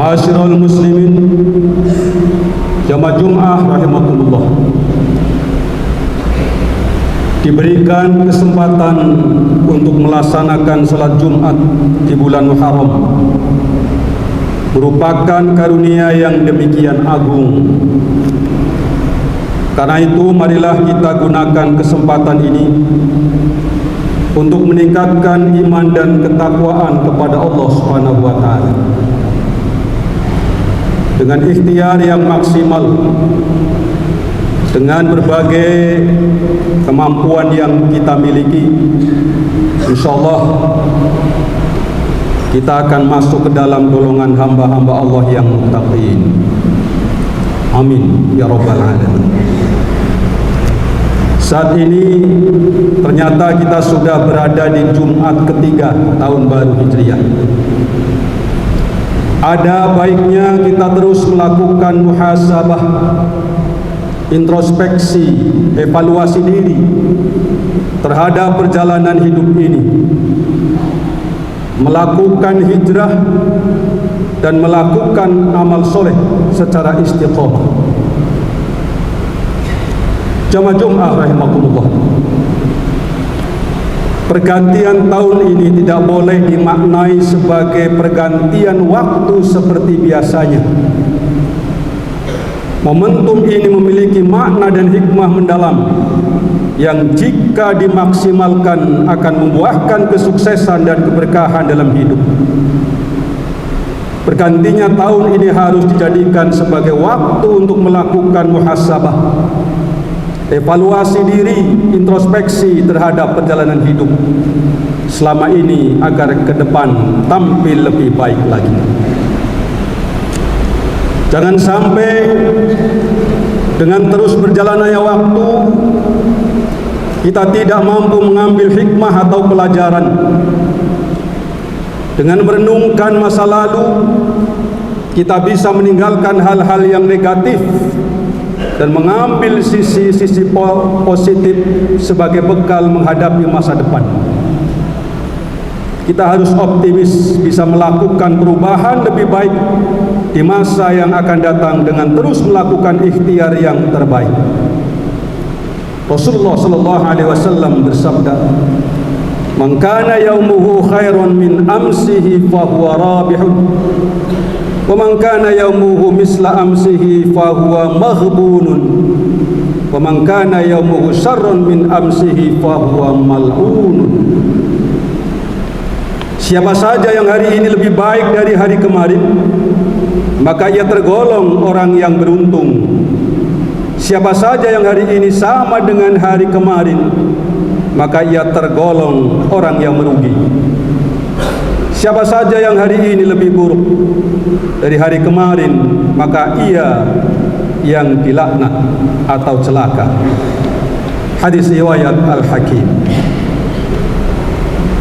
Ma'asyiral muslimin, jamaah Jum'ah rahimakumullah. Diberikan kesempatan untuk melaksanakan salat Jumat di bulan Muharram merupakan karunia yang demikian agung. Karena itu marilah kita gunakan kesempatan ini untuk meningkatkan iman dan ketakwaan kepada Allah Subhanahu wa taala. Dengan ikhtiar yang maksimal, dengan berbagai kemampuan yang kita miliki, insyaallah kita akan masuk ke dalam golongan hamba-hamba Allah yang muttaqin. Amin ya rabbal alamin. Saat ini ternyata kita sudah berada di Jumat ketiga tahun baru Hijriah. Ada baiknya kita terus melakukan muhasabah, introspeksi, evaluasi diri terhadap perjalanan hidup ini, melakukan hijrah dan melakukan amal soleh secara istiqomah. Jamaah Jum'ah rahimakumullah, pergantian tahun ini tidak boleh dimaknai sebagai pergantian waktu seperti biasanya. Momentum ini memiliki makna dan hikmah mendalam yang jika dimaksimalkan akan membuahkan kesuksesan dan keberkahan dalam hidup. Pergantinya tahun ini harus dijadikan sebagai waktu untuk melakukan muhasabah, evaluasi diri, introspeksi terhadap perjalanan hidup selama ini agar ke depan tampil lebih baik lagi. Jangan sampai dengan terus berjalannya waktu kita tidak mampu mengambil hikmah atau pelajaran. Dengan merenungkan masa lalu, kita bisa meninggalkan hal-hal yang negatif dan mengambil sisi-sisi positif sebagai bekal menghadapi masa depan. Kita harus optimis bisa melakukan perubahan lebih baik di masa yang akan datang dengan terus melakukan ikhtiar yang terbaik. Rasulullah sallallahu alaihi wasallam bersabda, "Man kana yaumuhu khairan min amsihi fa huwa rabihun. Wa man kana yaumuhu misla amsihi fa huwa maghbunun. Wa man kana yaumuhu syarrun min amsihi fa huwa mal'unun." Siapa saja yang hari ini lebih baik dari hari kemarin, maka ia tergolong orang yang beruntung. Siapa saja yang hari ini sama dengan hari kemarin, maka ia tergolong orang yang merugi. Siapa saja yang hari ini lebih buruk dari hari kemarin, maka ia yang dilaknat atau celaka. Hadis riwayat Al-Hakim.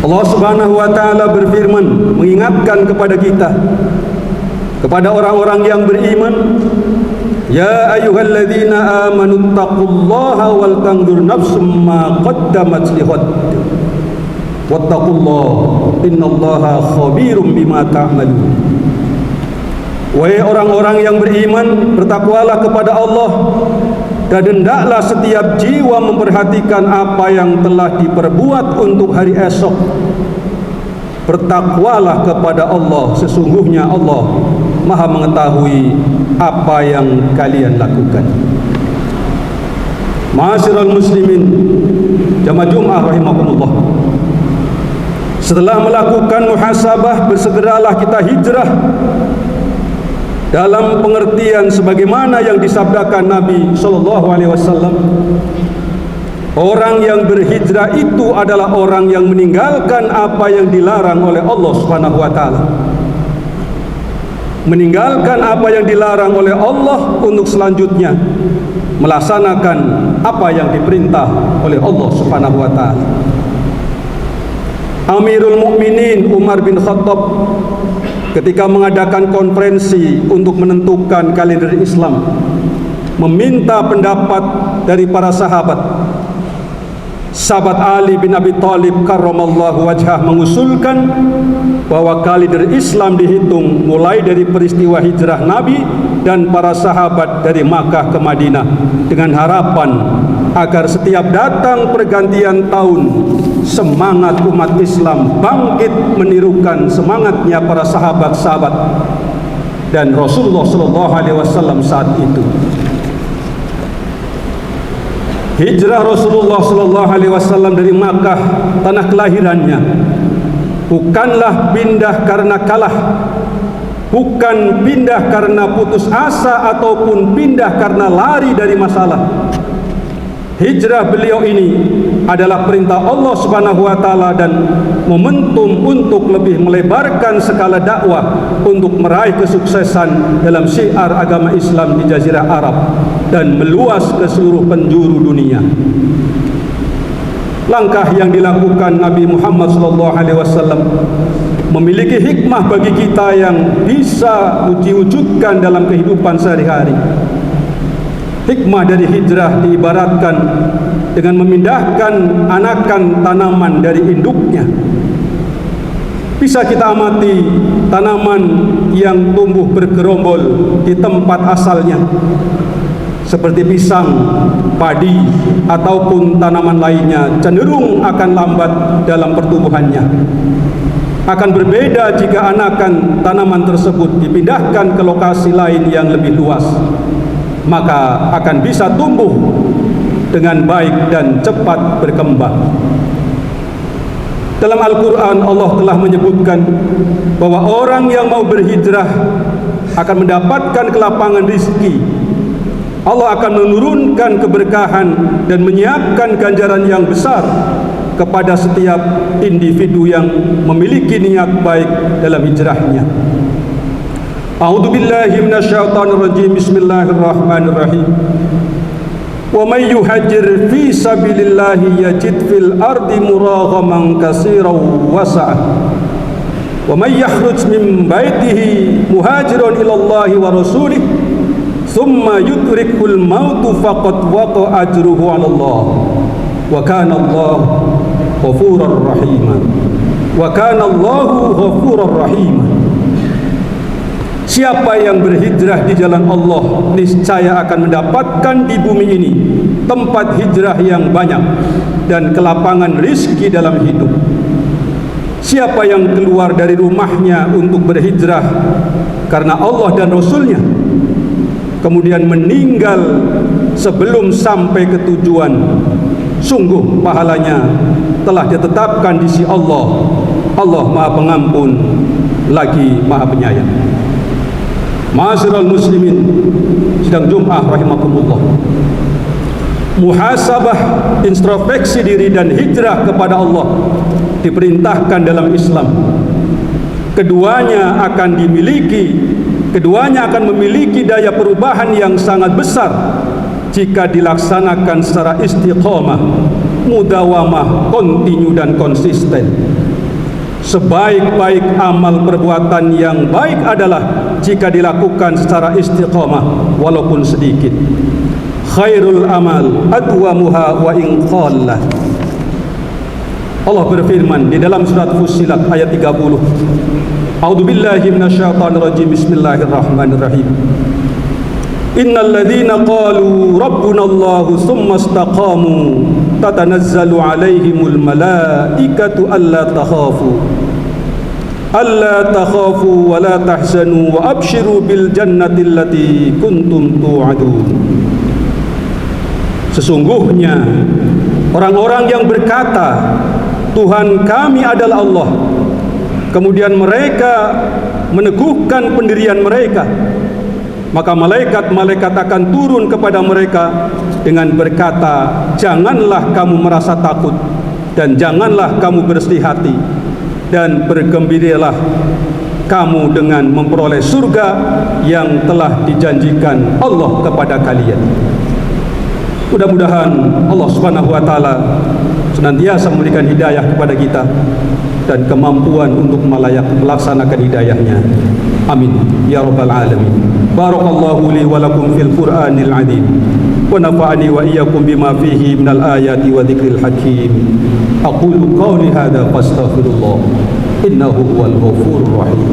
Allah Subhanahu wa taala berfirman mengingatkan kepada kita, kepada orang-orang yang beriman, "Ya ayyuhalladzina amanu taqullaha wal tanzur nafsum ma qaddamat lighad. Wattaqullaha innallaha khabirum bima ta'malun." Wahai orang-orang yang beriman, bertakwalah kepada Allah dan hendaklah setiap jiwa memperhatikan apa yang telah diperbuat untuk hari esok. Bertakwalah kepada Allah, sesungguhnya Allah Maha mengetahui apa yang kalian lakukan. Ma'asyiral muslimin, jamaah Jum'ah rahimakumullah. Setelah melakukan muhasabah, bersegeralah kita hijrah dalam pengertian sebagaimana yang disabdakan Nabi sallallahu alaihi wasallam. Orang yang berhijrah itu adalah orang yang meninggalkan apa yang dilarang oleh Allah Subhanahu wa taala. Meninggalkan apa yang dilarang oleh Allah untuk selanjutnya melaksanakan apa yang diperintah oleh Allah Subhanahu wa taala. Amirul Mukminin Umar bin Khattab ketika mengadakan konferensi untuk menentukan kalender Islam, meminta pendapat dari para sahabat Sahabat Ali bin Abi Thalib karramallahu wajhah mengusulkan bahwa kalender Islam dihitung mulai dari peristiwa hijrah Nabi dan para sahabat dari Makkah ke Madinah, dengan harapan agar setiap datang pergantian tahun semangat umat Islam bangkit menirukan semangatnya para sahabat-sahabat dan Rasulullah SAW saat itu. Hijrah Rasulullah SAW dari Makkah, tanah kelahirannya, bukanlah pindah karena kalah, bukan pindah karena putus asa ataupun pindah karena lari dari masalah. Hijrah beliau ini adalah perintah Allah Subhanahu wa taala dan momentum untuk lebih melebarkan skala dakwah untuk meraih kesuksesan dalam syiar agama Islam di Jazirah Arab dan meluas ke seluruh penjuru dunia. Langkah yang dilakukan Nabi Muhammad SAW memiliki hikmah bagi kita yang bisa diwujudkan dalam kehidupan sehari-hari. Hikmah dari hijrah diibaratkan dengan memindahkan anakan tanaman dari induknya. Bisa kita amati tanaman yang tumbuh bergerombol di tempat asalnya, seperti pisang, padi, ataupun tanaman lainnya, cenderung akan lambat dalam pertumbuhannya. Akan berbeda jika anakan tanaman tersebut dipindahkan ke lokasi lain yang lebih luas, maka akan bisa tumbuh dengan baik dan cepat berkembang. Dalam Al-Quran Allah telah menyebutkan bahwa orang yang mau berhijrah akan mendapatkan kelapangan rizki. Allah akan menurunkan keberkahan dan menyiapkan ganjaran yang besar kepada setiap individu yang memiliki niat baik dalam hijrahnya. A'udzu billahi minasyaitonir rajim. Bismillahirrahmanirrahim. Wa may yuhajir fi sabilillahi yajid fil ardi muraghaman katsiran wa sa'ah. Wa may yakhruj min baitihi muhajiran ila Allahi wa rasulih thumma yudrikul mautu faqad waqa ajruhu 'ala Allah. Wa kana Allah ghafurur rahim. Wa kana Allahu ghafurur rahim. Siapa yang berhijrah di jalan Allah niscaya akan mendapatkan di bumi ini tempat hijrah yang banyak dan kelapangan rizki dalam hidup. Siapa yang keluar dari rumahnya untuk berhijrah karena Allah dan Rasulnya, kemudian meninggal sebelum sampai ke tujuan, sungguh pahalanya telah ditetapkan di sisi Allah. Allah Maha Pengampun lagi Maha Penyayang. Ma'asyiral muslimin, sidang Jumat rahimakumullah. Muhasabah, introspeksi diri dan hijrah kepada Allah diperintahkan dalam Islam. Keduanya akan memiliki daya perubahan yang sangat besar jika dilaksanakan secara istiqamah, mudawamah, kontinu dan konsisten. Sebaik-baik amal perbuatan yang baik adalah jika dilakukan secara istiqamah walaupun sedikit. Khairul amal adwamuha wa in qalla. Allah berfirman di dalam surat Fussilat ayat 30. A'udzu billahi minasyaitonir rajim. Bismillahirrahmanirrahim. Innal ladzina qalu rabbuna Allahu tsumma istaqamu tatanazzalu 'alaihimul malaikatu alla takhafu wa la tahzanu wa abshiru bil jannati allati kuntum tu'adun. Sesungguhnya orang-orang yang berkata Tuhan kami adalah Allah, kemudian mereka meneguhkan pendirian mereka, maka malaikat-malaikat akan turun kepada mereka dengan berkata, janganlah kamu merasa takut dan janganlah kamu bersedih hati, dan bergembiralah kamu dengan memperoleh surga yang telah dijanjikan Allah kepada kalian. Mudah-mudahan Allah Subhanahu wa taala senantiasa memberikan hidayah kepada kita dan kemampuan untuk melaksanakan hidayahnya. Amin ya rabbal alamin. Barakallahu li wa lakum fil Qur'anil azim. wa nafa'ani wa iyyakum bima fihi minal ayati wa dzikril hakim. Aqulu qawli hadza fastaghfirullah innahu huwal ghafurur rahim.